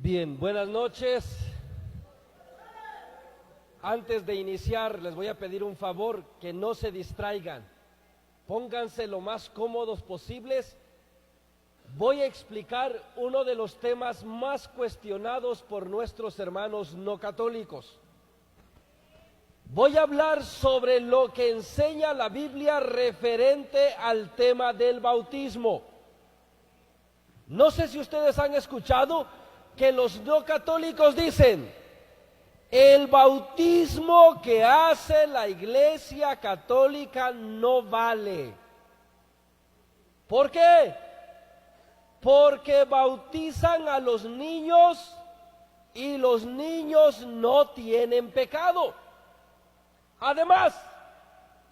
Bien, buenas noches. Antes de iniciar, les voy a pedir un favor, que no se distraigan. Pónganse lo más cómodos posibles. Voy a explicar uno de los temas más cuestionados por nuestros hermanos no católicos. Voy a hablar sobre lo que enseña la Biblia referente al tema del bautismo. No sé si ustedes han escuchado que los no católicos dicen: el bautismo que hace la Iglesia Católica no vale. ¿Por qué? Porque bautizan a los niños y los niños no tienen pecado. Además,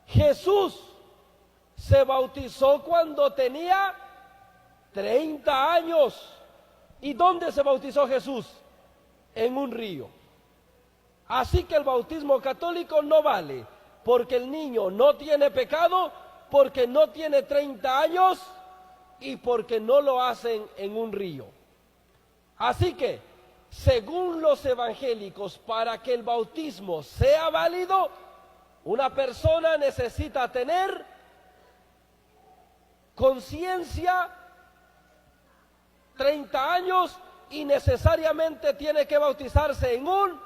Jesús se bautizó cuando tenía 30 años. ¿Y dónde se bautizó Jesús? En un río. Así que el bautismo católico no vale, porque el niño no tiene pecado, porque no tiene 30 años y porque no lo hacen en un río. Así que, según los evangélicos, para que el bautismo sea válido, una persona necesita tener conciencia, 30 años, y necesariamente tiene que bautizarse en un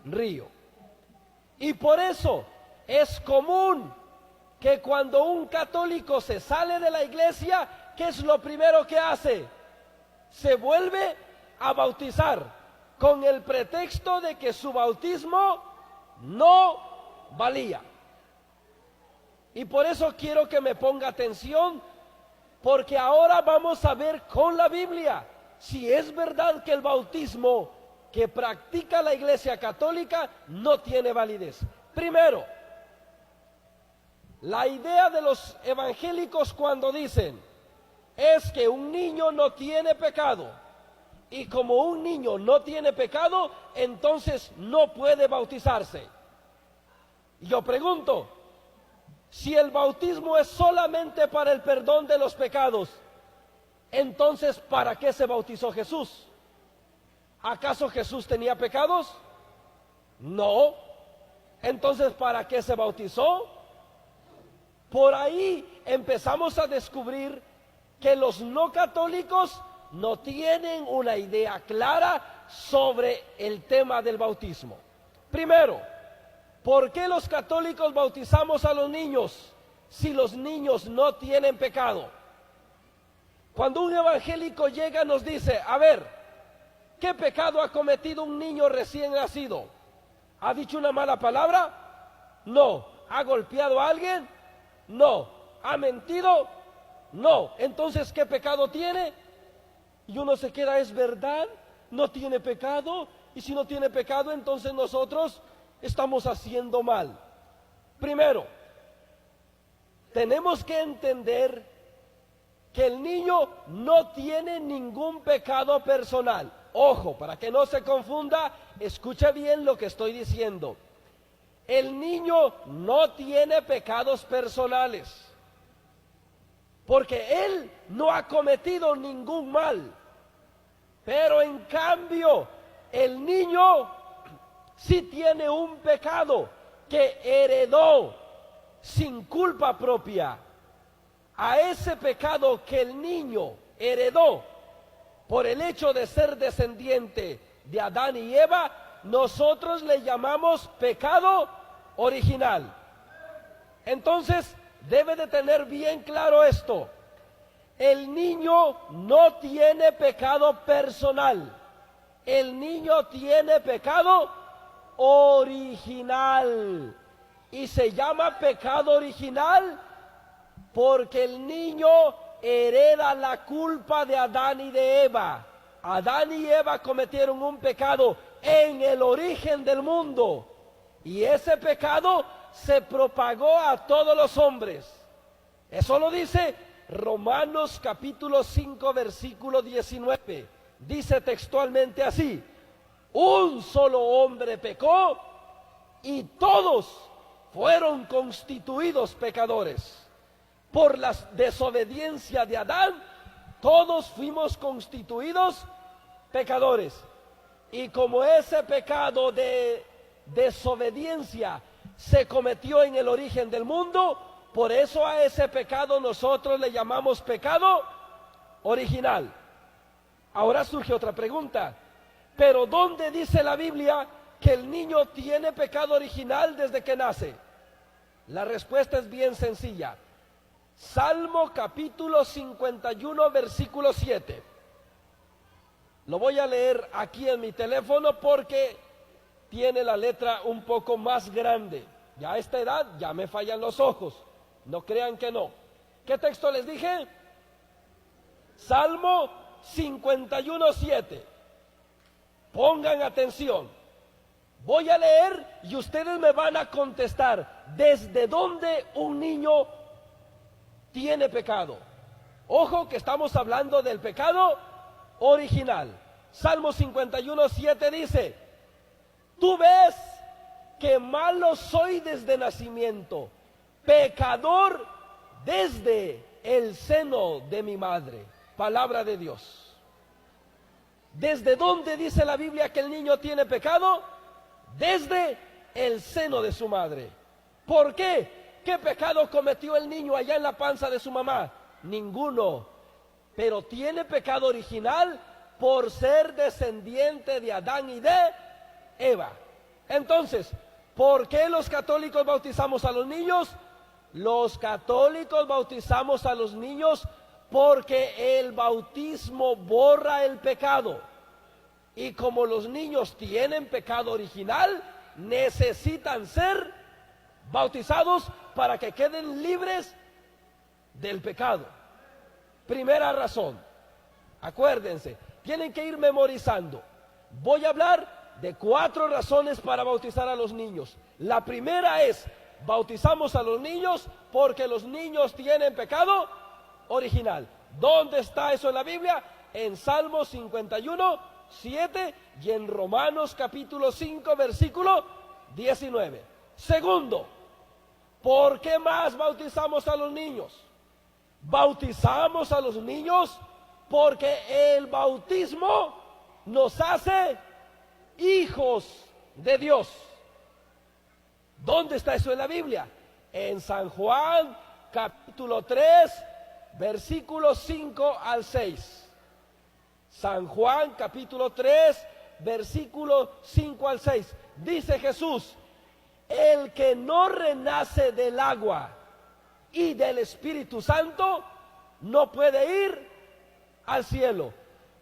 río. Y por eso es común que cuando un católico se sale de la iglesia, ¿qué es lo primero que hace? Se vuelve a bautizar con el pretexto de que su bautismo no valía. Y por eso quiero que me ponga atención, porque ahora vamos a ver con la Biblia si es verdad que el bautismo que practica la Iglesia Católica no tiene validez. Primero, la idea de los evangélicos cuando dicen es que un niño no tiene pecado, y como un niño no tiene pecado, entonces no puede bautizarse. Yo pregunto, si el bautismo es solamente para el perdón de los pecados, entonces ¿para qué se bautizó Jesús? ¿Acaso Jesús tenía pecados? No. Entonces, ¿para qué se bautizó? Por ahí empezamos a descubrir que los no católicos no tienen una idea clara sobre el tema del bautismo. Primero, ¿por qué los católicos bautizamos a los niños si los niños no tienen pecado? Cuando un evangélico llega y nos dice: a ver, ¿qué pecado ha cometido un niño recién nacido? ¿Ha dicho una mala palabra? No. ¿Ha golpeado a alguien? No. ¿Ha mentido? No. Entonces, ¿qué pecado tiene? Y uno se queda: ¿es verdad? ¿No tiene pecado? Y si no tiene pecado, entonces nosotros estamos haciendo mal. Primero, tenemos que entender que el niño no tiene ningún pecado personal. Ojo, para que no se confunda, escuche bien lo que estoy diciendo. El niño no tiene pecados personales, porque él no ha cometido ningún mal. Pero en cambio, el niño sí tiene un pecado que heredó sin culpa propia. A ese pecado que el niño heredó por el hecho de ser descendiente de Adán y Eva, nosotros le llamamos pecado original. Entonces, debe de tener bien claro esto: el niño no tiene pecado personal, el niño tiene pecado original. Y se llama pecado original porque el niño hereda la culpa de Adán y de Eva. Adán y Eva cometieron un pecado en el origen del mundo, y ese pecado se propagó a todos los hombres. Eso lo dice Romanos capítulo 5 versículo 19. Dice textualmente así: un solo hombre pecó y todos fueron constituidos pecadores. Por la desobediencia de Adán, todos fuimos constituidos pecadores. Y como ese pecado de desobediencia se cometió en el origen del mundo, por eso a ese pecado nosotros le llamamos pecado original. Ahora surge otra pregunta, pero ¿dónde dice la Biblia que el niño tiene pecado original desde que nace? La respuesta es bien sencilla. Salmo capítulo 51, versículo 7. Lo voy a leer aquí en mi teléfono porque tiene la letra un poco más grande. Ya a esta edad ya me fallan los ojos. No crean que no. ¿Qué texto les dije? Salmo 51, 7. Pongan atención. Voy a leer y ustedes me van a contestar desde dónde un niño tiene pecado. Ojo que estamos hablando del pecado original. Salmo 51, 7 dice: tú ves que malo soy desde nacimiento, pecador desde el seno de mi madre. Palabra de Dios. ¿Desde dónde dice la Biblia que el niño tiene pecado? Desde el seno de su madre. ¿Por qué? ¿Qué pecado cometió el niño allá en la panza de su mamá? Ninguno. Pero tiene pecado original por ser descendiente de Adán y de Eva. Entonces, ¿por qué los católicos bautizamos a los niños? Los católicos bautizamos a los niños porque el bautismo borra el pecado. Y como los niños tienen pecado original, necesitan ser bautizados para que queden libres del pecado. Primera razón. Acuérdense, tienen que ir memorizando. Voy a hablar de 4 razones para bautizar a los niños. La primera es: bautizamos a los niños porque los niños tienen pecado original. ¿Dónde está eso en la Biblia? En Salmo 51, 7 y en Romanos capítulo 5, versículo 19. Segundo, ¿por qué más bautizamos a los niños? Bautizamos a los niños porque el bautismo nos hace hijos de Dios. ¿Dónde está eso en la Biblia? En San Juan capítulo 3, versículos 5 al 6. San Juan capítulo 3, versículo 5 al 6. Dice Jesús: el que no renace del agua y del Espíritu Santo no puede ir al cielo,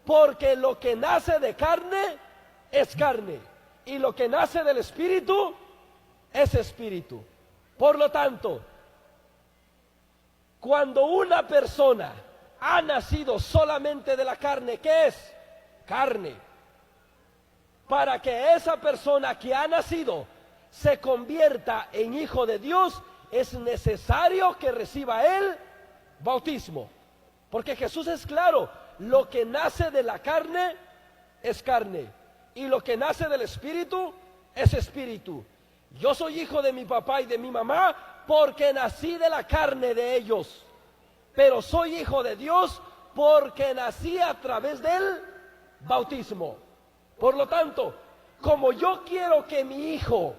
porque lo que nace de carne es carne, y lo que nace del Espíritu es espíritu. Por lo tanto, cuando una persona ha nacido solamente de la carne, ¿qué es? Carne. Para que esa persona que ha nacido se convierta en hijo de Dios, es necesario que reciba el bautismo. Porque Jesús es claro: lo que nace de la carne es carne, y lo que nace del Espíritu es espíritu. Yo soy hijo de mi papá y de mi mamá porque nací de la carne de ellos, pero soy hijo de Dios porque nací a través del bautismo. Por lo tanto, como yo quiero que mi hijo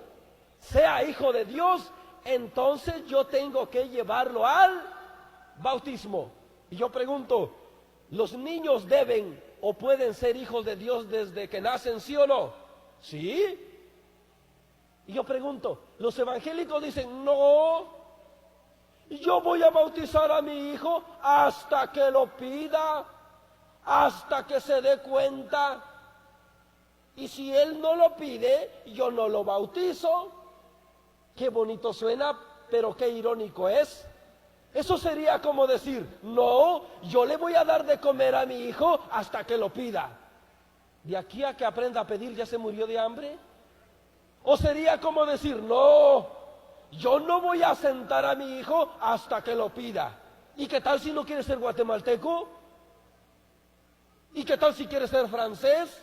sea hijo de Dios, entonces yo tengo que llevarlo al bautismo. Y yo pregunto, ¿los niños deben o pueden ser hijos de Dios desde que nacen, sí o no? ¿Sí? Y yo pregunto, los evangélicos dicen: no, yo voy a bautizar a mi hijo hasta que lo pida, hasta que se dé cuenta. Y si él no lo pide, yo no lo bautizo. Qué bonito suena, pero qué irónico es. Eso sería como decir: no, yo le voy a dar de comer a mi hijo hasta que lo pida. ¿De aquí a que aprenda a pedir ya se murió de hambre? O sería como decir: no, yo no voy a sentar a mi hijo hasta que lo pida. ¿Y qué tal si no quiere ser guatemalteco? ¿Y qué tal si quiere ser francés?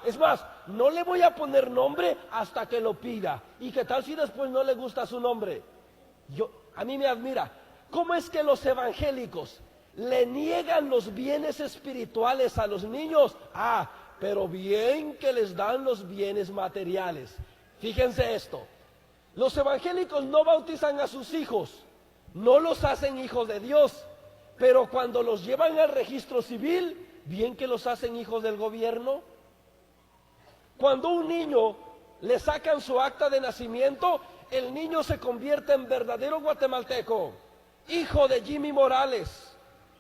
Es más, no le voy a poner nombre hasta que lo pida. ¿Y qué tal si después no le gusta su nombre? A mí me admira. ¿Cómo es que los evangélicos le niegan los bienes espirituales a los niños? pero bien que les dan los bienes materiales. Fíjense esto, los evangélicos no bautizan a sus hijos, no los hacen hijos de Dios, pero cuando los llevan al registro civil, bien que los hacen hijos del gobierno. Cuando un niño le sacan su acta de nacimiento, el niño se convierte en verdadero guatemalteco, hijo de Jimmy Morales,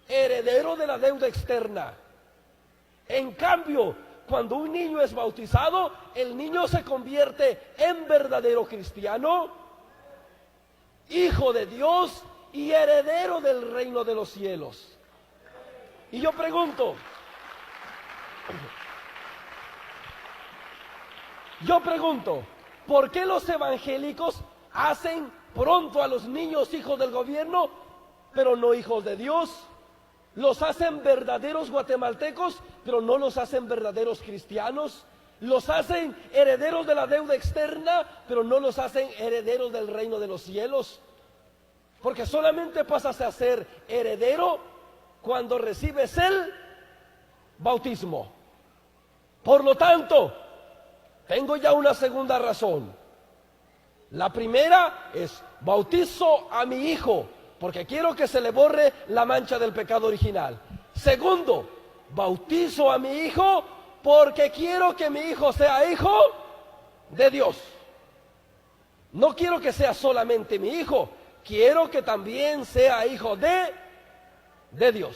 heredero de la deuda externa. En cambio, cuando un niño es bautizado, el niño se convierte en verdadero cristiano, hijo de Dios y heredero del reino de los cielos. Y yo pregunto, ¿por qué los evangélicos hacen pronto a los niños hijos del gobierno, pero no hijos de Dios? Los hacen verdaderos guatemaltecos, pero no los hacen verdaderos cristianos. Los hacen herederos de la deuda externa, pero no los hacen herederos del reino de los cielos. Porque solamente pasas a ser heredero cuando recibes el bautismo. Por lo tanto, tengo ya una segunda razón. La primera es: bautizo a mi hijo porque quiero que se le borre la mancha del pecado original. Segundo, bautizo a mi hijo porque quiero que mi hijo sea hijo de Dios. No quiero que sea solamente mi hijo, quiero que también sea hijo de Dios.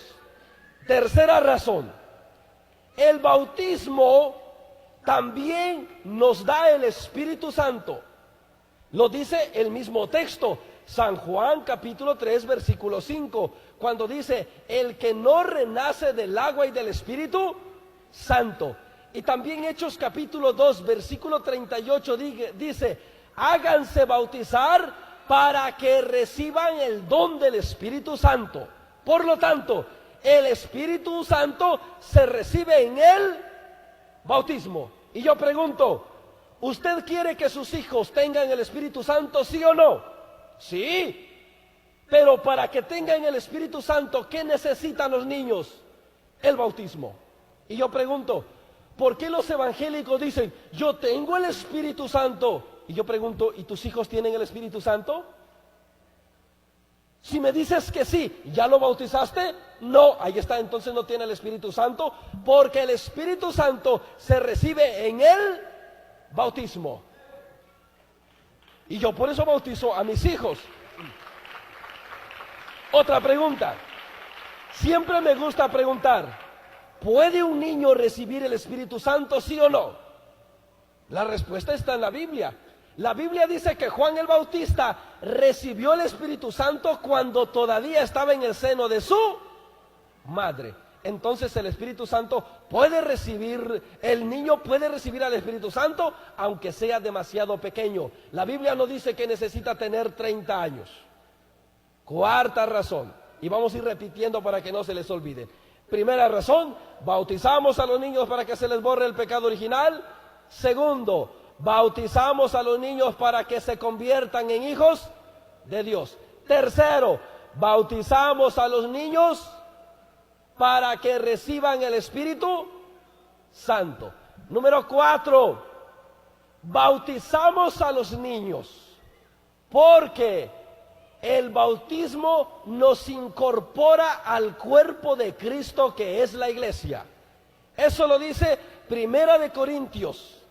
Tercera razón, el bautismo también nos da el Espíritu Santo. Lo dice el mismo texto, San Juan capítulo 3 versículo 5, cuando dice: el que no renace del agua y del Espíritu Santo. Y también Hechos capítulo 2 versículo 38 dice: háganse bautizar para que reciban el don del Espíritu Santo. Por lo tanto, el Espíritu Santo se recibe en el bautismo. Y yo pregunto, ¿usted quiere que sus hijos tengan el Espíritu Santo, sí o no? Sí, pero para que tengan el Espíritu Santo, ¿qué necesitan los niños? El bautismo. Y yo pregunto, ¿por qué los evangélicos dicen: yo tengo el Espíritu Santo? Y yo pregunto, ¿y tus hijos tienen el Espíritu Santo? Si me dices que sí, ¿ya lo bautizaste? No, ahí está, entonces no tiene el Espíritu Santo, porque el Espíritu Santo se recibe en el bautismo. Y yo por eso bautizo a mis hijos. Otra pregunta. Siempre me gusta preguntar: ¿puede un niño recibir el Espíritu Santo, sí o no? La respuesta está en la Biblia. La Biblia dice que Juan el Bautista recibió el Espíritu Santo cuando todavía estaba en el seno de su madre. Entonces el Espíritu Santo puede recibir, el niño puede recibir al Espíritu Santo aunque sea demasiado pequeño. La Biblia no dice que necesita tener 30 años. Cuarta razón, y vamos a ir repitiendo para que no se les olvide. Primera razón, bautizamos a los niños para que se les borre el pecado original. Segundo, bautizamos a los niños para que se conviertan en hijos de Dios. Tercero, bautizamos a los niños para que reciban el Espíritu Santo. Número 4, bautizamos a los niños porque el bautismo nos incorpora al cuerpo de Cristo, que es la iglesia. Eso lo dice Primera de Corintios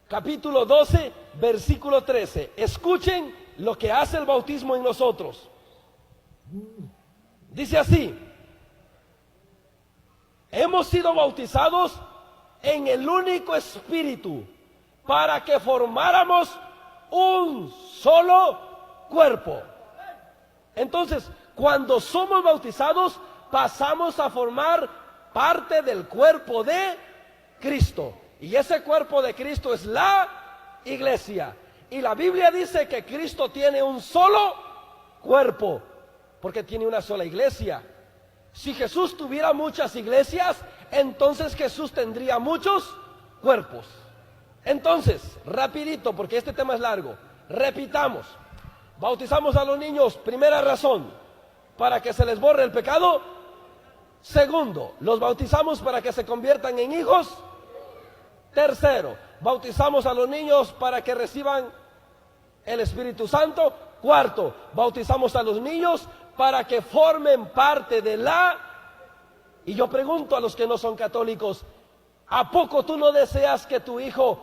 capítulo 12 versículo 13. Escuchen lo que hace el bautismo en nosotros. Dice así: hemos sido bautizados en el único Espíritu para que formáramos un solo cuerpo. Entonces, cuando somos bautizados, pasamos a formar parte del cuerpo de Cristo. Y ese cuerpo de Cristo es la iglesia. Y la Biblia dice que Cristo tiene un solo cuerpo, porque tiene una sola iglesia. Si Jesús tuviera muchas iglesias, entonces Jesús tendría muchos cuerpos. Entonces, rapidito, porque este tema es largo, repitamos. Bautizamos a los niños, primera razón, para que se les borre el pecado. Segundo, los bautizamos para que se conviertan en hijos. Tercero, bautizamos a los niños para que reciban el Espíritu Santo. Cuarto, bautizamos a los niños para que formen parte de la... Y yo pregunto a los que no son católicos, ¿a poco tú no deseas que tu hijo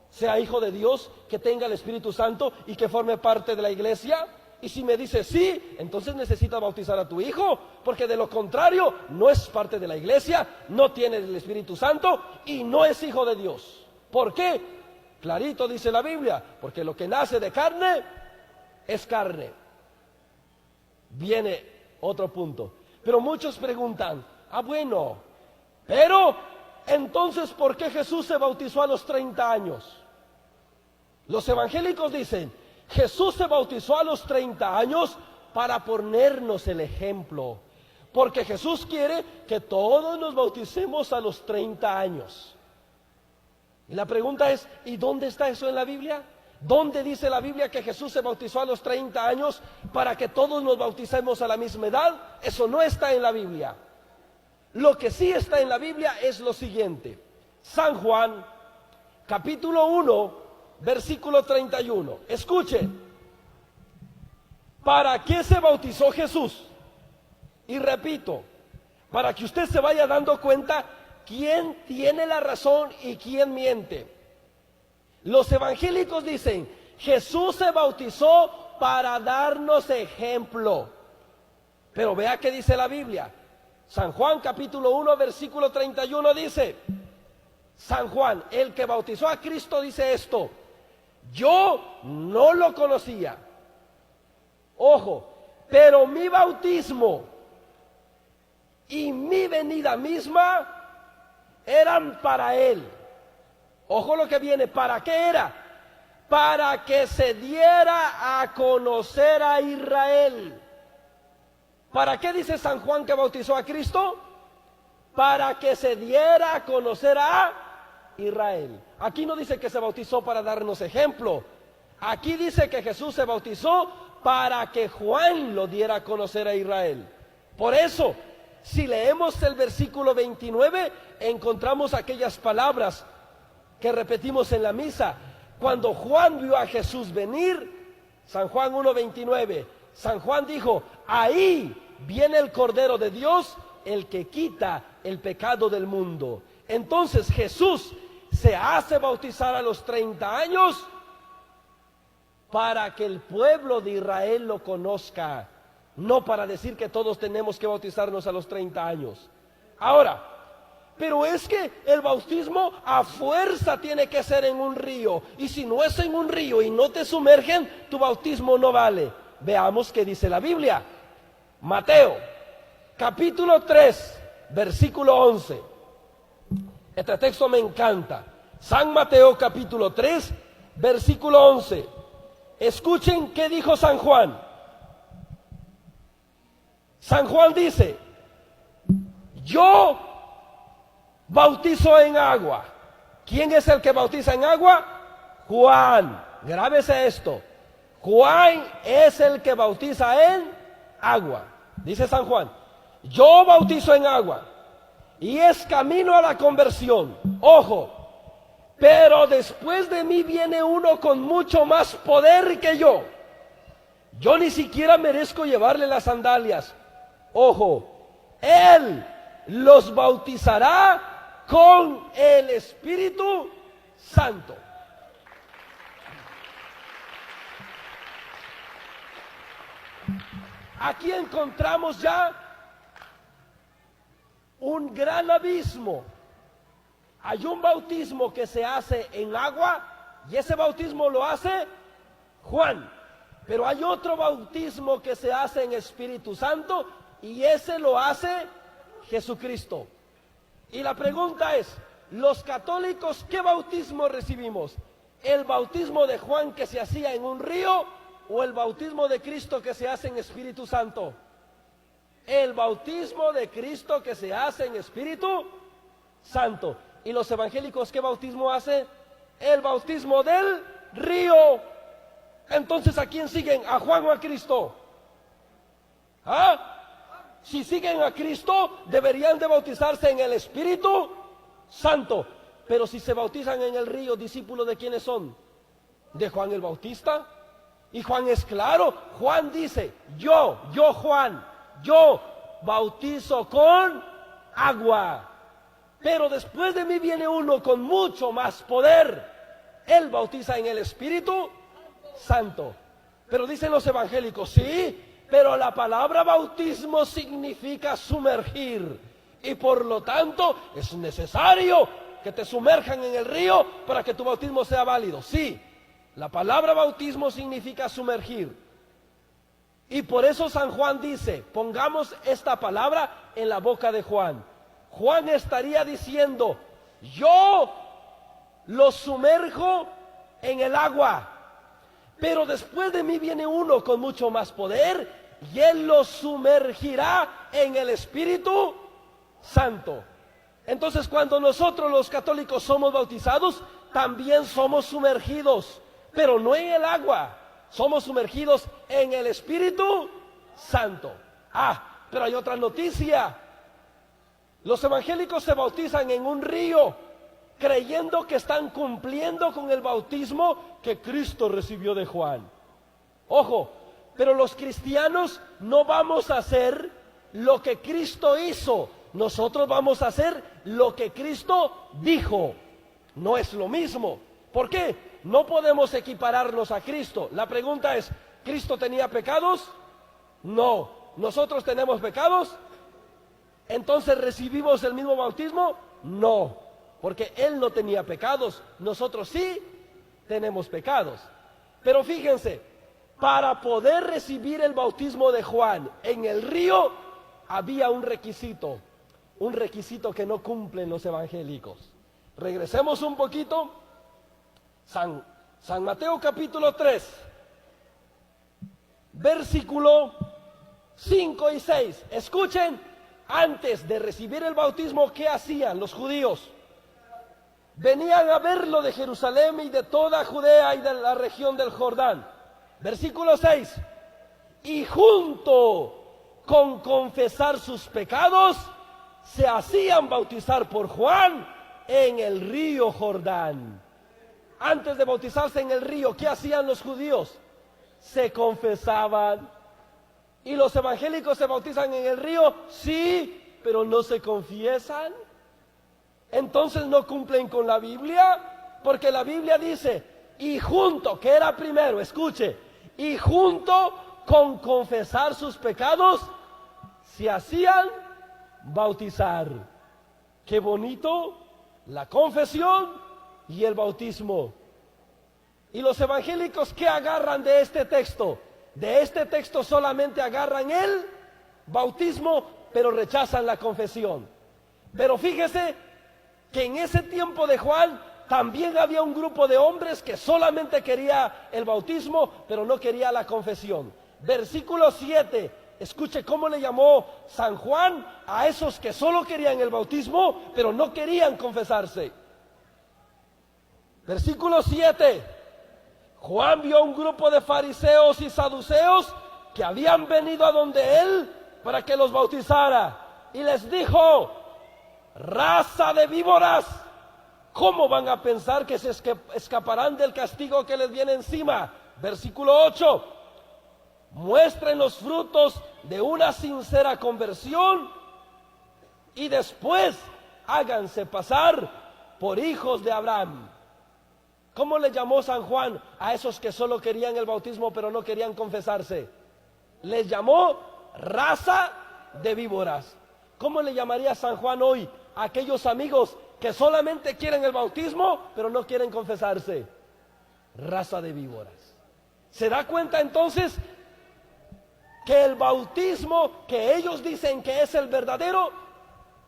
sea hijo de Dios, que tenga el Espíritu Santo y que forme parte de la iglesia? Y si me dices sí, entonces necesitas bautizar a tu hijo, porque de lo contrario no es parte de la iglesia, no tiene el Espíritu Santo y no es hijo de Dios. ¿Por qué? Clarito dice la Biblia, porque lo que nace de carne es carne. Viene otro punto. Pero muchos preguntan, bueno, pero entonces ¿por qué Jesús se bautizó a los 30 años? Los evangélicos dicen, Jesús se bautizó a los 30 años para ponernos el ejemplo, porque Jesús quiere que todos nos bauticemos a los 30 años. Y la pregunta es, ¿y dónde está eso en la Biblia? ¿Dónde dice la Biblia que Jesús se bautizó a los 30 años para que todos nos bauticemos a la misma edad? Eso no está en la Biblia. Lo que sí está en la Biblia es lo siguiente. San Juan, capítulo 1, versículo 31. Escuche. ¿Para qué se bautizó Jesús? Y repito, para que usted se vaya dando cuenta quién tiene la razón y quién miente. Los evangélicos dicen, Jesús se bautizó para darnos ejemplo. Pero vea qué dice la Biblia. San Juan capítulo 1 versículo 31 dice, San Juan, el que bautizó a Cristo, dice esto: yo no lo conocía. Ojo, pero mi bautismo y mi venida misma eran para él. Ojo lo que viene, ¿para qué era? Para que se diera a conocer a Israel. ¿Para qué dice San Juan que bautizó a Cristo? Para que se diera a conocer a Israel. Aquí no dice que se bautizó para darnos ejemplo. Aquí dice que Jesús se bautizó para que Juan lo diera a conocer a Israel. Por eso, si leemos el versículo 29, encontramos aquellas palabras que repetimos en la misa. Cuando Juan vio a Jesús venir, San Juan 1:29, San Juan dijo, ahí viene el Cordero de Dios, el que quita el pecado del mundo. Entonces Jesús se hace bautizar a los 30 años para que el pueblo de Israel lo conozca, no para decir que todos tenemos que bautizarnos a los 30 años. Ahora, pero es que el bautismo a fuerza tiene que ser en un río, y si no es en un río y no te sumergen, tu bautismo no vale. Veamos qué dice la Biblia. Mateo, capítulo 3, versículo 11. Este texto me encanta. San Mateo, capítulo 3, versículo 11. Escuchen qué dijo San Juan. San Juan dice, yo bautizo en agua. ¿Quién es el que bautiza en agua? Juan. Grábese esto. Juan es el que bautiza en agua. Dice San Juan, yo bautizo en agua y es camino a la conversión. Ojo, pero después de mí viene uno con mucho más poder que yo. Yo ni siquiera merezco llevarle las sandalias. Ojo, él los bautizará con el Espíritu Santo. Aquí encontramos ya un gran abismo. Hay un bautismo que se hace en agua y ese bautismo lo hace Juan. Pero hay otro bautismo que se hace en Espíritu Santo y ese lo hace Jesucristo. Y la pregunta es, los católicos, ¿qué bautismo recibimos? ¿El bautismo de Juan que se hacía en un río o el bautismo de Cristo que se hace en Espíritu Santo? El bautismo de Cristo que se hace en Espíritu Santo. ¿Y los evangélicos qué bautismo hacen? El bautismo del río. Entonces, ¿a quién siguen? ¿A Juan o a Cristo? ¿Ah? Si siguen a Cristo, deberían de bautizarse en el Espíritu Santo. Pero si se bautizan en el río, ¿discípulos de quiénes son? De Juan el Bautista. Y Juan es claro. Juan dice, yo Juan, yo bautizo con agua. Pero después de mí viene uno con mucho más poder. Él bautiza en el Espíritu Santo. Pero dicen los evangélicos, sí, pero la palabra bautismo significa sumergir. Y por lo tanto es necesario que te sumerjan en el río para que tu bautismo sea válido. Sí, la palabra bautismo significa sumergir. Y por eso San Juan dice, pongamos esta palabra en la boca de Juan. Juan estaría diciendo, yo los sumerjo en el agua, pero después de mí viene uno con mucho más poder y él los sumergirá en el Espíritu Santo. Entonces, cuando nosotros los católicos somos bautizados, también somos sumergidos, pero no en el agua, somos sumergidos en el Espíritu Santo. Pero hay otra noticia. Los evangélicos se bautizan en un río, creyendo que están cumpliendo con el bautismo que Cristo recibió de Juan. Ojo, pero los cristianos no vamos a hacer lo que Cristo hizo. Nosotros vamos a hacer lo que Cristo dijo. No es lo mismo. ¿Por qué? No podemos equipararnos a Cristo. La pregunta es, ¿Cristo tenía pecados? No. ¿Nosotros tenemos pecados? ¿Entonces recibimos el mismo bautismo? No, porque Él no tenía pecados. Nosotros sí tenemos pecados. Pero fíjense, para poder recibir el bautismo de Juan en el río, había un requisito que no cumplen los evangélicos. Regresemos un poquito. San Mateo capítulo 3, versículo 5 y 6. Escuchen, antes de recibir el bautismo, ¿qué hacían los judíos? Venían a verlo de Jerusalén y de toda Judea y de la región del Jordán. Versículo 6. Y junto con confesar sus pecados, se hacían bautizar por Juan en el río Jordán. Antes de bautizarse en el río, ¿qué hacían los judíos? Se confesaban. ¿Y los evangélicos se bautizan en el río? Sí, pero no se confiesan. Entonces no cumplen con la Biblia, porque la Biblia dice, y junto, que era primero, escuche, y junto con confesar sus pecados, se hacían bautizar. Qué bonito, la confesión y el bautismo. ¿Y los evangélicos qué agarran de este texto? De este texto solamente agarran el bautismo, pero rechazan la confesión. Pero fíjese que en ese tiempo de Juan también había un grupo de hombres que solamente quería el bautismo, pero no quería la confesión. Versículo 7, escuche cómo le llamó San Juan a esos que solo querían el bautismo, pero no querían confesarse. Versículo 7, Juan vio un grupo de fariseos y saduceos que habían venido a donde él para que los bautizara. Y les dijo, raza de víboras, ¿cómo van a pensar que se escaparán del castigo que les viene encima? Versículo 8, muestren los frutos de una sincera conversión y después háganse pasar por hijos de Abraham. ¿Cómo le llamó San Juan a esos que solo querían el bautismo pero no querían confesarse? Les llamó raza de víboras. ¿Cómo le llamaría San Juan hoy a aquellos amigos que solamente quieren el bautismo pero no quieren confesarse? Raza de víboras. ¿Se da cuenta entonces que el bautismo que ellos dicen que es el verdadero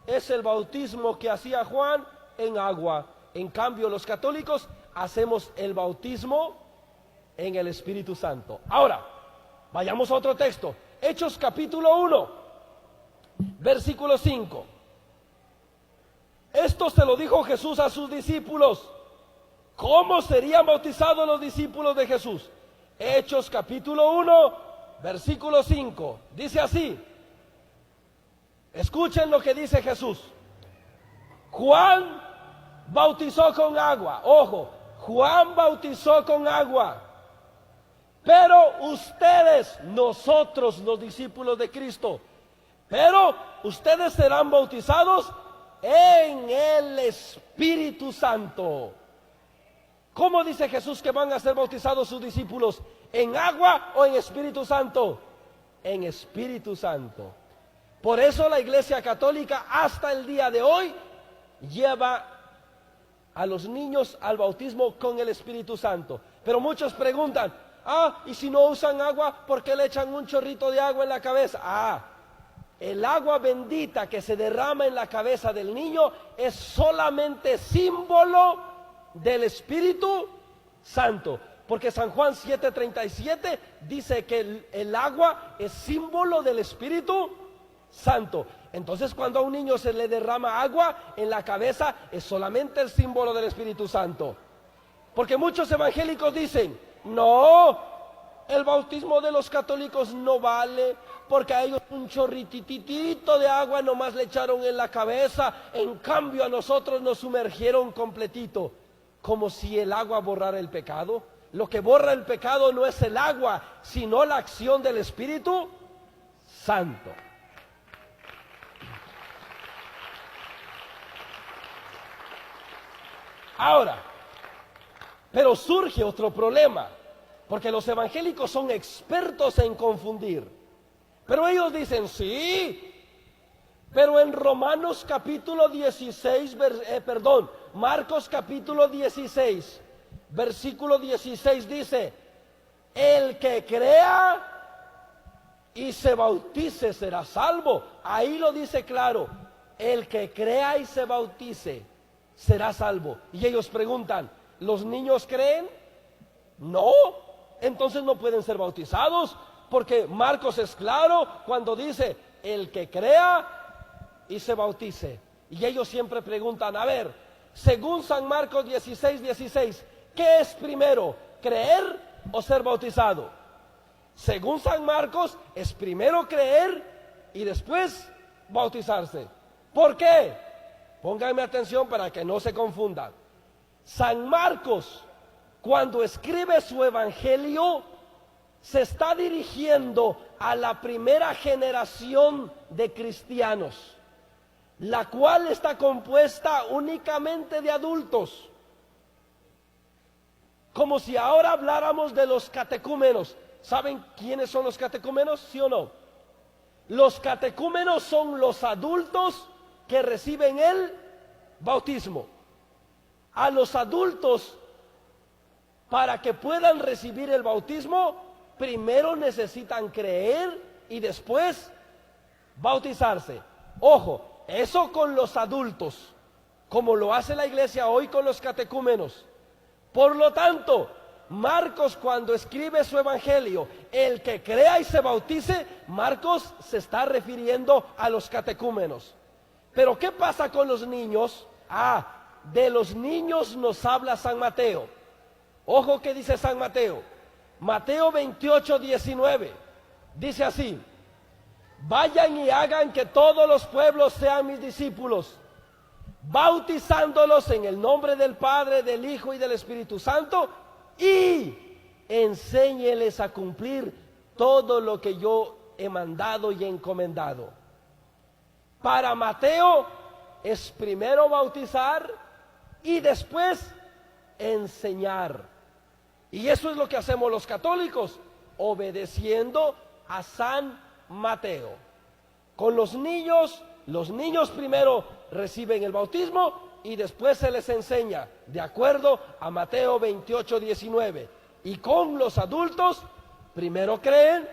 es el bautismo que hacía Juan en agua? En cambio, los católicos hacemos el bautismo en el Espíritu Santo. Ahora, vayamos a otro texto. Hechos capítulo 1, versículo 5. Esto se lo dijo Jesús a sus discípulos. ¿Cómo serían bautizados los discípulos de Jesús? Hechos capítulo 1, versículo 5. Dice así: Escuchen lo que dice Jesús. Juan bautizó con agua. Ojo, Juan bautizó con agua. Pero ustedes, nosotros los discípulos de Cristo, pero ustedes serán bautizados en el Espíritu Santo. ¿Cómo dice Jesús que van a ser bautizados sus discípulos? ¿En agua o en Espíritu Santo? En Espíritu Santo. Por eso la Iglesia Católica hasta el día de hoy lleva a los niños al bautismo con el Espíritu Santo. Pero muchos preguntan, ¿y si no usan agua, por qué le echan un chorrito de agua en la cabeza? El agua bendita que se derrama en la cabeza del niño es solamente símbolo del Espíritu Santo. Porque San Juan 7:37 dice que el agua es símbolo del Espíritu Santo. Entonces cuando a un niño se le derrama agua en la cabeza es solamente el símbolo del Espíritu Santo. Porque muchos evangélicos dicen, no, el bautismo de los católicos no vale, porque a ellos un chorrititito de agua nomás le echaron en la cabeza, en cambio a nosotros nos sumergieron completito, como si el agua borrara el pecado. Lo que borra el pecado no es el agua, sino la acción del Espíritu Santo. Ahora, pero surge otro problema, porque los evangélicos son expertos en confundir. Pero ellos dicen, sí, pero en Romanos capítulo 16, Marcos capítulo 16, versículo 16 dice, el que crea y se bautice será salvo. Ahí lo dice claro, el que crea y se bautice será salvo. Y ellos preguntan, ¿los niños creen? No, entonces no pueden ser bautizados, porque Marcos es claro cuando dice, el que crea y se bautice. Y ellos siempre preguntan, a ver, según San Marcos 16:16, ¿qué es primero, creer o ser bautizado? Según San Marcos es primero creer y después bautizarse. ¿Por qué? Pónganme atención para que no se confundan. San Marcos, cuando escribe su evangelio, se está dirigiendo a la primera generación de cristianos, la cual está compuesta únicamente de adultos. Como si ahora habláramos de los catecúmenos. ¿Saben quiénes son los catecúmenos? ¿Sí o no? Los catecúmenos son los adultos que reciben el bautismo. A los adultos, para que puedan recibir el bautismo, primero necesitan creer y después bautizarse. Ojo, eso con los adultos, como lo hace la iglesia hoy con los catecúmenos. Por lo tanto, Marcos, cuando escribe su evangelio, el que crea y se bautice, Marcos se está refiriendo a los catecúmenos. Pero ¿qué pasa con los niños? De los niños nos habla San Mateo. Ojo que dice San Mateo. Mateo 28:19. Dice así: vayan y hagan que todos los pueblos sean mis discípulos, bautizándolos en el nombre del Padre, del Hijo y del Espíritu Santo, y enséñeles a cumplir todo lo que yo he mandado y encomendado. Para Mateo es primero bautizar y después enseñar. Y eso es lo que hacemos los católicos, obedeciendo a San Mateo. Con los niños primero reciben el bautismo y después se les enseña, de acuerdo a Mateo 28:19. Y con los adultos, primero creen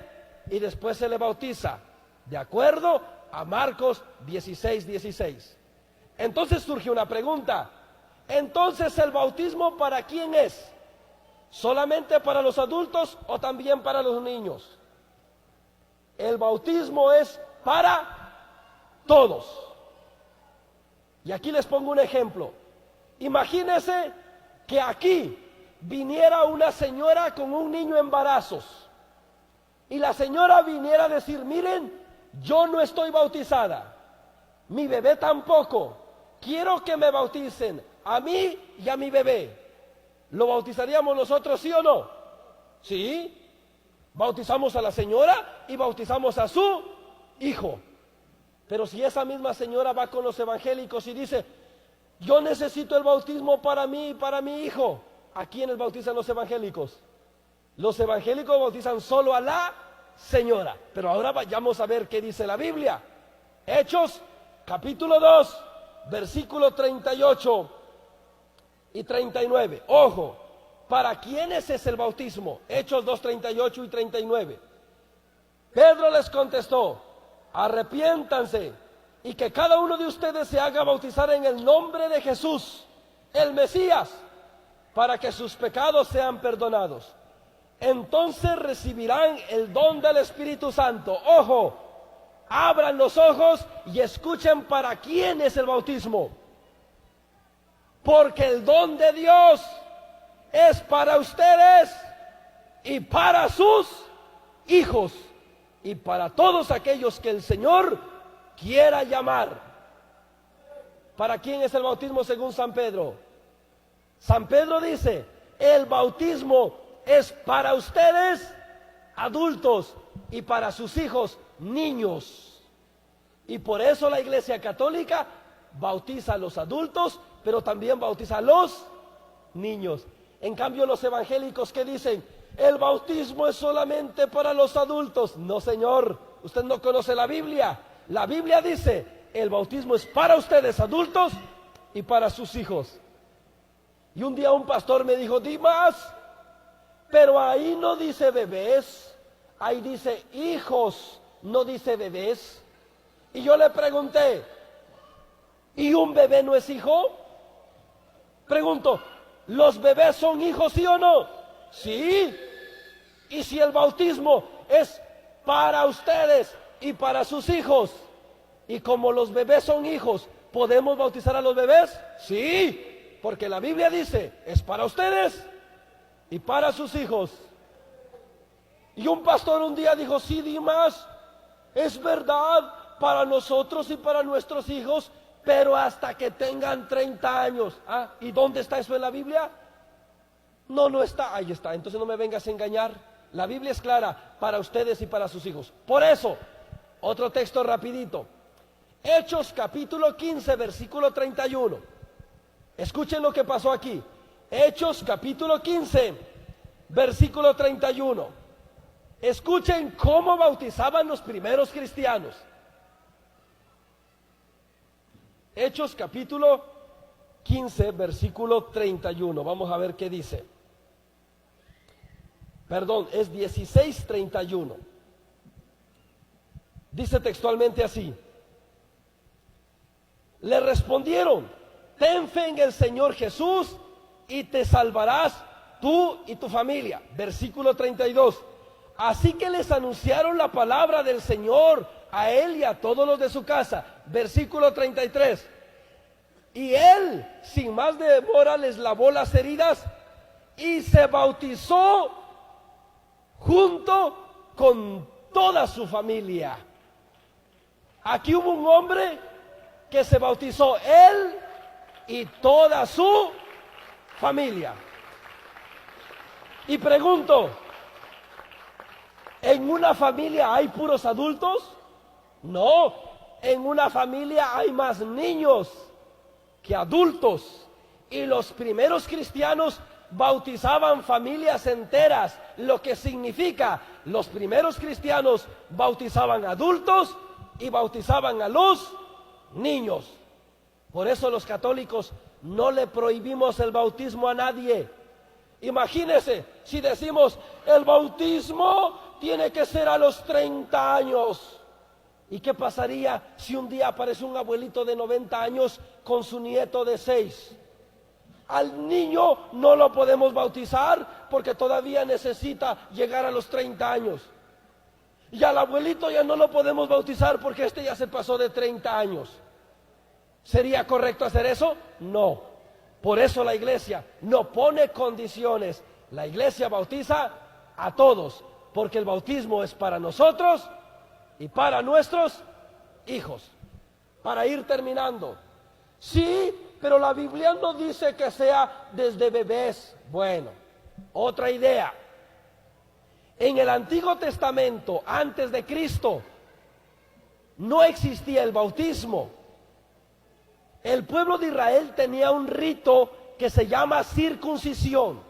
y después se les bautiza, de acuerdo a Marcos 16:16. Entonces surge una pregunta. Entonces, ¿el bautismo para quién es? ¿Solamente para los adultos o también para los niños? El bautismo es para todos. Y aquí les pongo un ejemplo. Imagínense que aquí viniera una señora con un niño en embarazos y la señora viniera a decir, miren, yo no estoy bautizada, mi bebé tampoco. Quiero que me bauticen a mí y a mi bebé. ¿Lo bautizaríamos nosotros, sí o no? Sí. Bautizamos a la señora y bautizamos a su hijo. Pero si esa misma señora va con los evangélicos y dice, yo necesito el bautismo para mí y para mi hijo, ¿a quiénes bautizan los evangélicos? Los evangélicos bautizan solo a la señora. Pero ahora vayamos a ver qué dice la Biblia. Hechos, capítulo 2, versículo 38 y 39. Ojo, ¿para quiénes es el bautismo? Hechos 2, 38 y 39. Pedro les contestó, arrepiéntanse y que cada uno de ustedes se haga bautizar en el nombre de Jesús, el Mesías, para que sus pecados sean perdonados. Entonces recibirán el don del Espíritu Santo. Ojo, abran los ojos y escuchen para quién es el bautismo. Porque el don de Dios es para ustedes y para sus hijos y para todos aquellos que el Señor quiera llamar. ¿Para quién es el bautismo según San Pedro? San Pedro dice, el bautismo es para ustedes, adultos, y para sus hijos, niños. Y por eso la Iglesia Católica bautiza a los adultos, pero también bautiza a los niños. En cambio, los evangélicos que dicen, el bautismo es solamente para los adultos. No, señor, usted no conoce la Biblia. La Biblia dice, el bautismo es para ustedes, adultos, y para sus hijos. Y un día un pastor me dijo, Dimas, pero ahí no dice bebés, ahí dice hijos, no dice bebés. Y yo le pregunté, ¿y un bebé no es hijo? Pregunto, ¿los bebés son hijos, sí o no? Sí. Y si el bautismo es para ustedes y para sus hijos, y como los bebés son hijos, ¿podemos bautizar a los bebés? Sí, porque la Biblia dice, es para ustedes y para sus hijos. Y un pastor un día dijo, sí, Dimas, es verdad para nosotros y para nuestros hijos, pero hasta que tengan 30 años. Ah, ¿y dónde está eso en la Biblia? No, no está. Ahí está. Entonces no me vengas a engañar. La Biblia es clara para ustedes y para sus hijos. Por eso, otro texto rapidito. Hechos capítulo 15, versículo 31. Escuchen lo que pasó aquí. Hechos capítulo 15, versículo 31. Escuchen cómo bautizaban los primeros cristianos. Hechos capítulo 15, versículo 31. Vamos a ver qué dice. Perdón, es 16:31. Dice textualmente así. Le respondieron, ten fe en el Señor Jesús y te salvarás tú y tu familia. Versículo 32. Así que les anunciaron la palabra del Señor a él y a todos los de su casa. Versículo 33. Y él, sin más demora, les lavó las heridas y se bautizó junto con toda su familia. Aquí hubo un hombre que se bautizó, él y toda su familia. Y pregunto, ¿en una familia hay puros adultos? No, en una familia hay más niños que adultos. Y los primeros cristianos bautizaban familias enteras, lo que significa, los primeros cristianos bautizaban adultos y bautizaban a los niños. Por eso los católicos no le prohibimos el bautismo a nadie. Imagínense si decimos, el bautismo tiene que ser a los 30 años. ¿Y qué pasaría si un día aparece un abuelito de 90 años con su nieto de 6? Al niño no lo podemos bautizar porque todavía necesita llegar a los 30 años. Y al abuelito ya no lo podemos bautizar porque este ya se pasó de 30 años. ¿Sería correcto hacer eso? No. Por eso la iglesia no pone condiciones. La iglesia bautiza a todos, porque el bautismo es para nosotros y para nuestros hijos. para ir terminando. Sí, pero la Biblia no dice que sea desde bebés. Bueno, otra idea. En el Antiguo Testamento, antes de Cristo, no existía el bautismo. El pueblo de Israel tenía un rito que se llama circuncisión.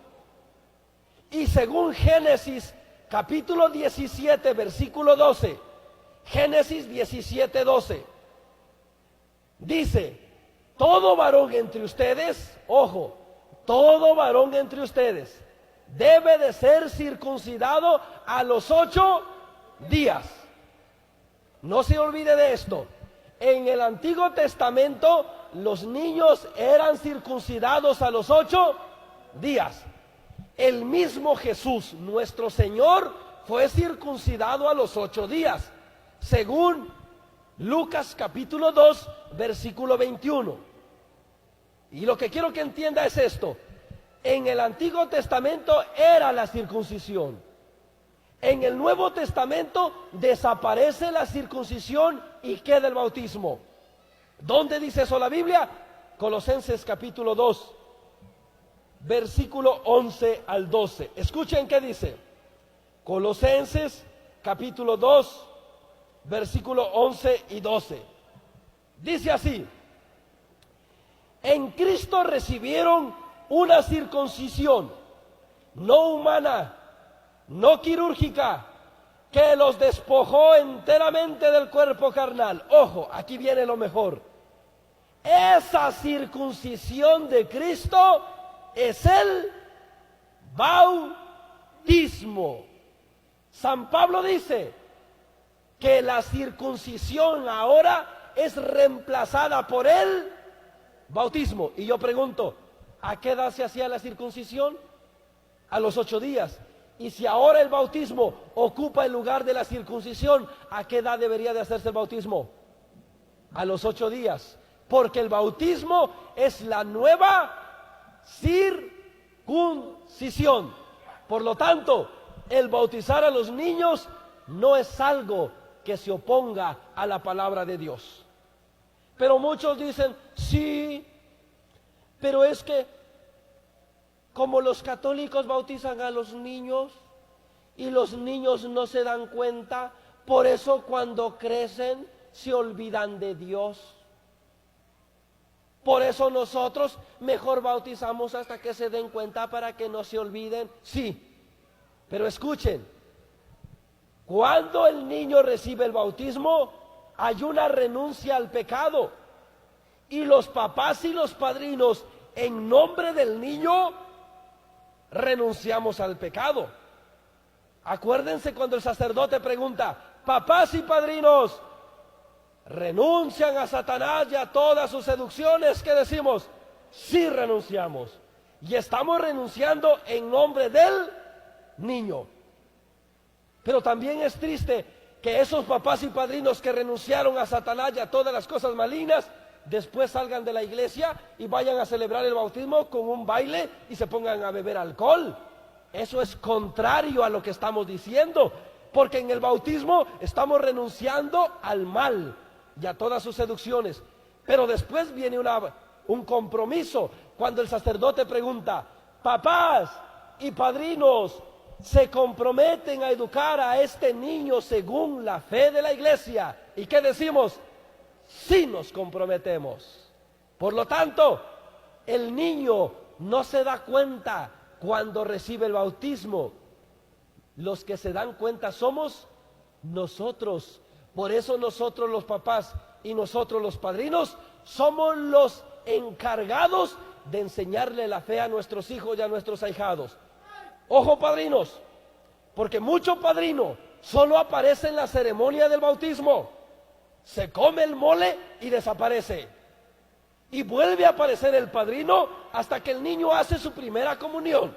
Y según Génesis capítulo 17, versículo 12, Génesis 17, 12, dice: todo varón entre ustedes, ojo, todo varón entre ustedes debe de ser circuncidado a los 8 días. No se olvide de esto. En el Antiguo Testamento los niños eran circuncidados a los 8 días. El mismo Jesús, nuestro Señor, fue circuncidado a los 8 días, según Lucas capítulo 2, versículo 21. Y lo que quiero que entienda es esto: en el Antiguo Testamento era la circuncisión. En el Nuevo Testamento desaparece la circuncisión y queda el bautismo. ¿Dónde dice eso la Biblia? Colosenses capítulo 2, versículo 11 al 12. Escuchen qué dice. Colosenses capítulo 2, versículo 11 y 12. Dice así: en Cristo recibieron una circuncisión no humana, no quirúrgica, que los despojó enteramente del cuerpo carnal. Ojo, aquí viene lo mejor. Esa circuncisión de Cristo es el bautismo. San Pablo dice que la circuncisión ahora es reemplazada por el bautismo. Y yo pregunto, ¿a qué edad se hacía la circuncisión? A los 8 días. Y si ahora el bautismo ocupa el lugar de la circuncisión, ¿a qué edad debería de hacerse el bautismo? A los 8 días. Porque el bautismo es la nueva circuncisión. Por lo tanto, el bautizar a los niños no es algo que se oponga a la palabra de Dios. Pero muchos dicen, sí, pero es que como los católicos bautizan a los niños y los niños no se dan cuenta, por eso cuando crecen se olvidan de Dios. Por eso nosotros mejor bautizamos hasta que se den cuenta para que no se olviden. Sí, pero escuchen, cuando el niño recibe el bautismo, hay una renuncia al pecado. Y los papás y los padrinos, en nombre del niño, renunciamos al pecado. Acuérdense cuando el sacerdote pregunta: papás y padrinos, ¿renuncian a Satanás y a todas sus seducciones? ¿Qué decimos? Sí, renunciamos. Y estamos renunciando en nombre del niño. Pero también es triste que esos papás y padrinos que renunciaron a Satanás y a todas las cosas malignas, después salgan de la iglesia y vayan a celebrar el bautismo con un baile y se pongan a beber alcohol. Eso es contrario a lo que estamos diciendo, porque en el bautismo estamos renunciando al mal y a todas sus seducciones. Pero después viene un compromiso, cuando el sacerdote pregunta: papás y padrinos, ¿se comprometen a educar a este niño según la fe de la iglesia? ¿Y qué decimos? Sí, nos comprometemos. Por lo tanto, el niño no se da cuenta cuando recibe el bautismo. Los que se dan cuenta somos nosotros. Por eso nosotros los papás y nosotros los padrinos somos los encargados de enseñarle la fe a nuestros hijos y a nuestros ahijados. Ojo, padrinos, porque mucho padrino solo aparece en la ceremonia del bautismo. Se come el mole y desaparece. Y vuelve a aparecer el padrino hasta que el niño hace su primera comunión.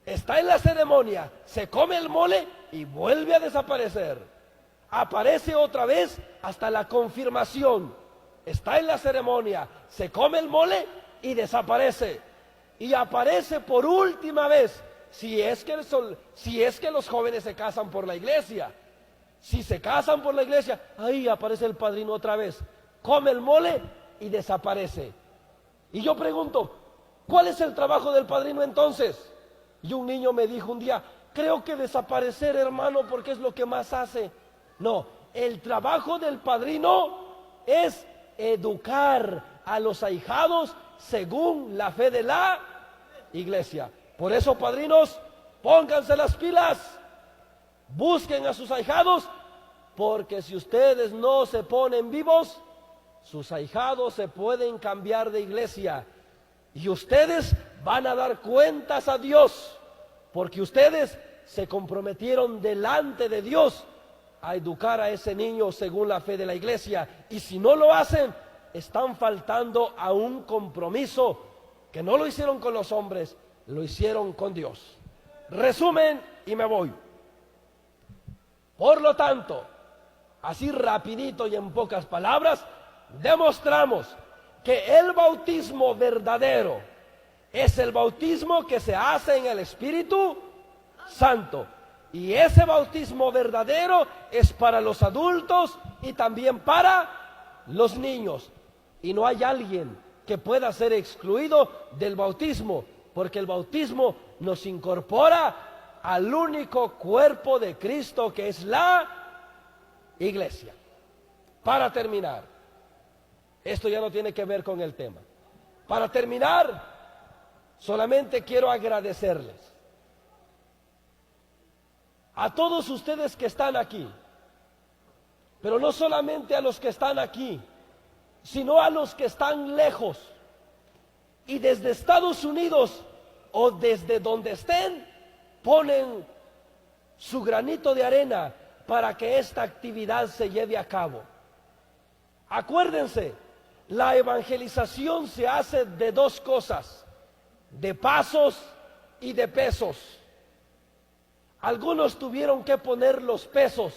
Está en la ceremonia, se come el mole y vuelve a desaparecer. Aparece otra vez hasta la confirmación. Está en la ceremonia, se come el mole y desaparece. Y aparece por última vez, si es que los jóvenes se casan por la iglesia. Si se casan por la iglesia, ahí aparece el padrino otra vez. come el mole y desaparece. Y yo pregunto, ¿cuál es el trabajo del padrino entonces? Y un niño me dijo un día, creo que desaparecer, hermano, porque es lo que más hace. No, el trabajo del padrino es educar a los ahijados según la fe de la iglesia. Por eso, padrinos, pónganse las pilas, busquen a sus ahijados, porque si ustedes no se ponen vivos, sus ahijados se pueden cambiar de iglesia y ustedes van a dar cuentas a Dios, porque ustedes se comprometieron delante de Dios a educar a ese niño según la fe de la iglesia, y si no lo hacen, están faltando a un compromiso que no lo hicieron con los hombres, lo hicieron con Dios. Resumen y me voy. Por lo tanto, así rapidito y en pocas palabras, demostramos que el bautismo verdadero es el bautismo que se hace en el Espíritu Santo. Y ese bautismo verdadero es para los adultos y también para los niños. Y no hay alguien que pueda ser excluido del bautismo, porque el bautismo nos incorpora al único cuerpo de Cristo, que es la iglesia. Para terminar, esto ya no tiene que ver con el tema. Para terminar, solamente quiero agradecerles a todos ustedes que están aquí, pero no solamente a los que están aquí, sino a los que están lejos y desde Estados Unidos o desde donde estén, ponen su granito de arena para que esta actividad se lleve a cabo. Acuérdense, la evangelización se hace de dos cosas: de pasos y de pesos. Algunos tuvieron que poner los pesos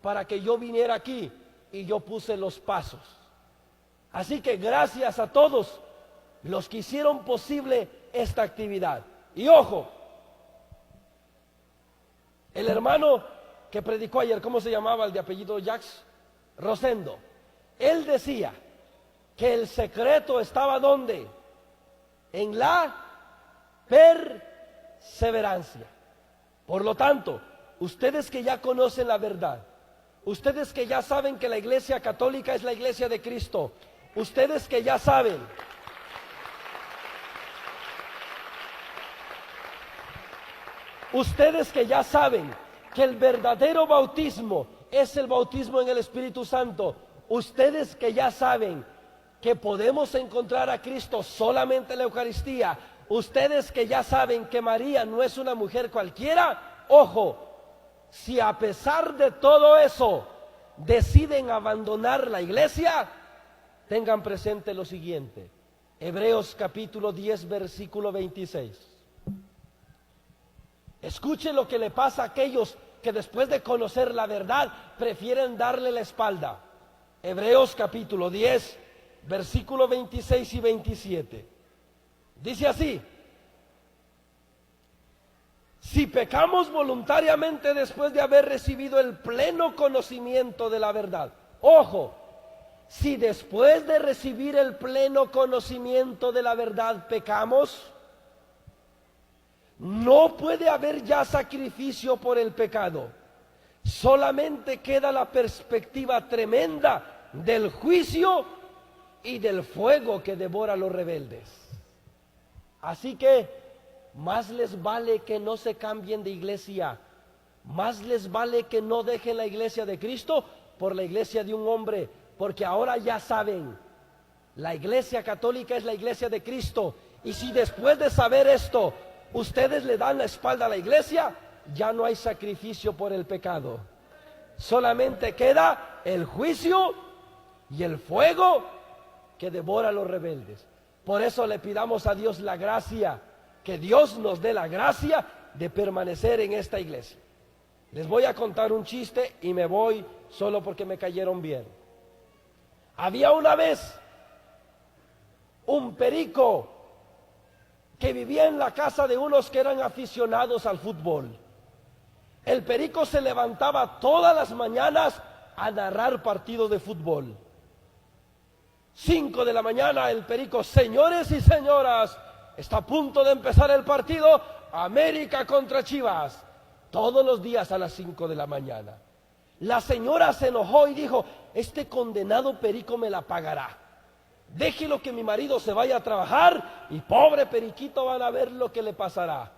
para que yo viniera aquí, y yo puse los pasos. Así que gracias a todos los que hicieron posible esta actividad. Y ojo, el hermano que predicó ayer, ¿cómo se llamaba el de apellido Jacques? Rosendo. Él decía que el secreto estaba ¿dónde? En la perseverancia. Por lo tanto, ustedes que ya conocen la verdad, ustedes que ya saben que la Iglesia Católica es la Iglesia de Cristo, ustedes que ya saben que el verdadero bautismo es el bautismo en el Espíritu Santo, ustedes que ya saben que podemos encontrar a Cristo solamente en la Eucaristía, ustedes que ya saben que María no es una mujer cualquiera, ojo, si a pesar de todo eso deciden abandonar la iglesia, tengan presente lo siguiente: Hebreos capítulo 10 versículo 26. Escuchen lo que le pasa a aquellos que después de conocer la verdad prefieren darle la espalda. Hebreos capítulo 10 versículo 26 y 27. Dice así: si pecamos voluntariamente después de haber recibido el pleno conocimiento de la verdad, ojo, si después de recibir el pleno conocimiento de la verdad pecamos, no puede haber ya sacrificio por el pecado, solamente queda la perspectiva tremenda del juicio y del fuego que devora a los rebeldes. Así que más les vale que no se cambien de iglesia, más les vale que no dejen la iglesia de Cristo por la iglesia de un hombre, porque ahora ya saben, la Iglesia Católica es la iglesia de Cristo, y si después de saber esto ustedes le dan la espalda a la iglesia, ya no hay sacrificio por el pecado, solamente queda el juicio y el fuego que devora a los rebeldes. Por eso le pidamos a Dios la gracia, que Dios nos dé la gracia de permanecer en esta iglesia. Les voy a contar un chiste y me voy solo porque me cayeron bien. Había una vez un perico que vivía en la casa de unos que eran aficionados al fútbol. El perico se levantaba todas las mañanas a narrar partidos de fútbol. 5 de la mañana, el perico: señores y señoras, está a punto de empezar el partido América contra Chivas. Todos los días a las 5 de la mañana. La señora se enojó y dijo: este condenado perico me la pagará. Déjelo que mi marido se vaya a trabajar y pobre periquito van a ver lo que le pasará.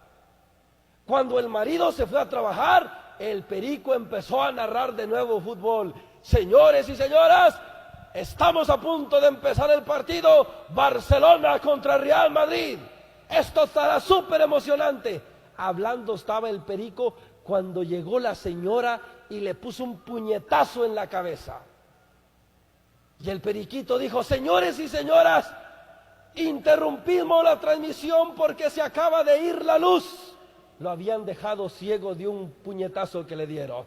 Cuando el marido se fue a trabajar, el perico empezó a narrar de nuevo fútbol. Señores y señoras, estamos a punto de empezar el partido Barcelona contra Real Madrid. Esto estará súper emocionante. Hablando estaba el perico cuando llegó la señora y le puso un puñetazo en la cabeza. Y el periquito dijo: señores y señoras, interrumpimos la transmisión porque se acaba de ir la luz. Lo habían dejado ciego de un puñetazo que le dieron.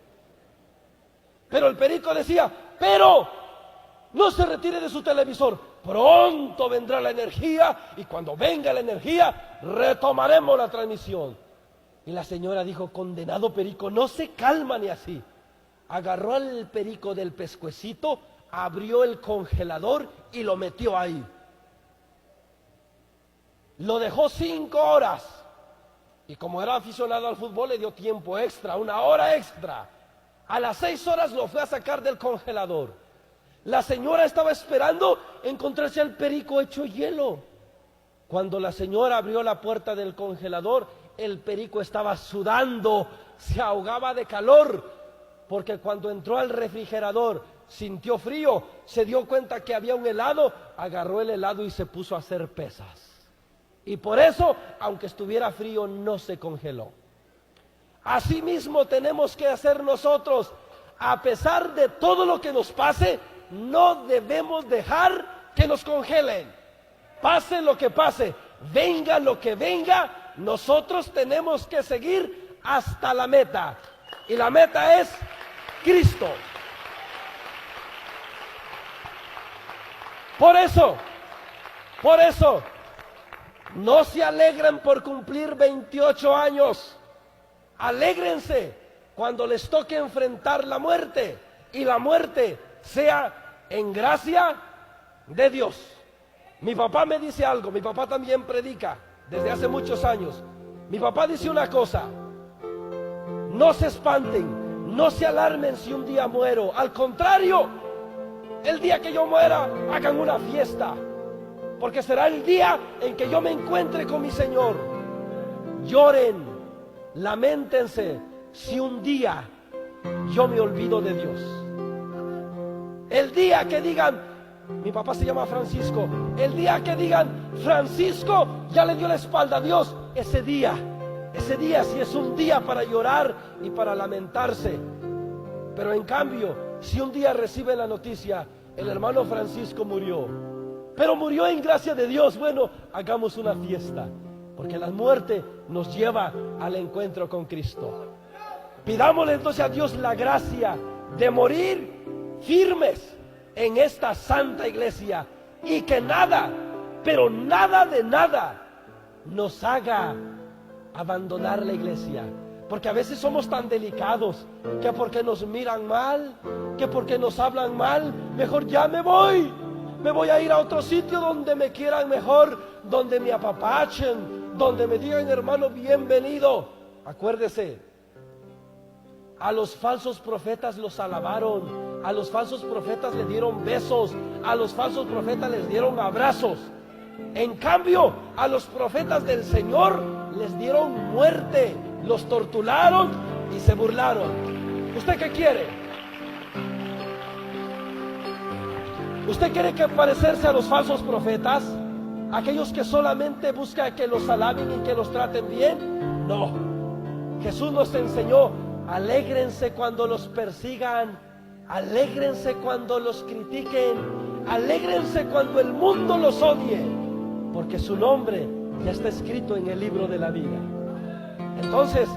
Pero el perico decía: pero no se retire de su televisor, pronto vendrá la energía y cuando venga la energía retomaremos la transmisión. Y la señora dijo: condenado perico, no se calma ni así. Agarró al perico del pescuecito, abrió el congelador y lo metió ahí. Lo dejó 5 horas. Y como era aficionado al fútbol, le dio tiempo extra, 1 hora extra. A las 6 horas lo fue a sacar del congelador. La señora estaba esperando encontrarse al perico hecho hielo. Cuando la señora abrió la puerta del congelador, el perico estaba sudando, se ahogaba de calor, porque cuando entró al refrigerador sintió frío, se dio cuenta que había un helado, agarró el helado y se puso a hacer pesas. Y por eso, aunque estuviera frío, no se congeló. Así mismo tenemos que hacer nosotros. A pesar de todo lo que nos pase, no debemos dejar que nos congelen. Pase lo que pase, venga lo que venga, nosotros tenemos que seguir hasta la meta. Y la meta es Cristo. Por eso, no se alegren por cumplir 28 años. Alégrense cuando les toque enfrentar la muerte. Y la muerte sea en gracia de Dios. Mi papá me dice algo, mi papá también predica desde hace muchos años. Mi papá dice una cosa: no se espanten, no se alarmen si un día muero. Al contrario, el día que yo muera, hagan una fiesta, porque será el día en que yo me encuentre con mi Señor. Lloren, lamentense si un día yo me olvido de Dios. El día que digan, mi papá se llama Francisco, el día que digan, Francisco ya le dio la espalda a Dios, ese día sí es un día para llorar y para lamentarse. Pero en cambio, si un día recibe la noticia, el hermano Francisco murió, pero murió en gracia de Dios, bueno, hagamos una fiesta, porque la muerte nos lleva al encuentro con Cristo. Pidámosle entonces a Dios la gracia de morir firmes en esta santa iglesia y que nada, pero nada de nada nos haga abandonar la iglesia. Porque a veces somos tan delicados que porque nos miran mal, que porque nos hablan mal, mejor ya me voy a ir a otro sitio donde me quieran mejor, donde me apapachen, donde me digan: hermano, bienvenido. Acuérdese, a los falsos profetas los alabaron, a los falsos profetas les dieron besos, a los falsos profetas les dieron abrazos. En cambio, a los profetas del Señor les dieron muerte, los torturaron y se burlaron. ¿Usted qué quiere? ¿Usted quiere que parecerse a los falsos profetas? ¿Aquellos que solamente buscan que los alaben y que los traten bien? No. Jesús nos enseñó: alégrense cuando los persigan, alégrense cuando los critiquen, alégrense cuando el mundo los odie, porque su nombre ya está escrito en el libro de la vida. Entonces,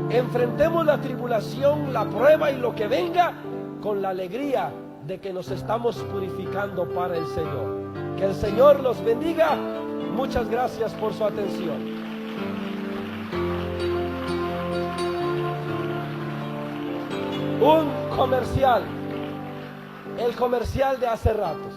enfrentemos la tribulación, la prueba y lo que venga con la alegría de que nos estamos purificando para el Señor. Que el Señor los bendiga. Muchas gracias por su atención. Un comercial, el comercial de hace ratos.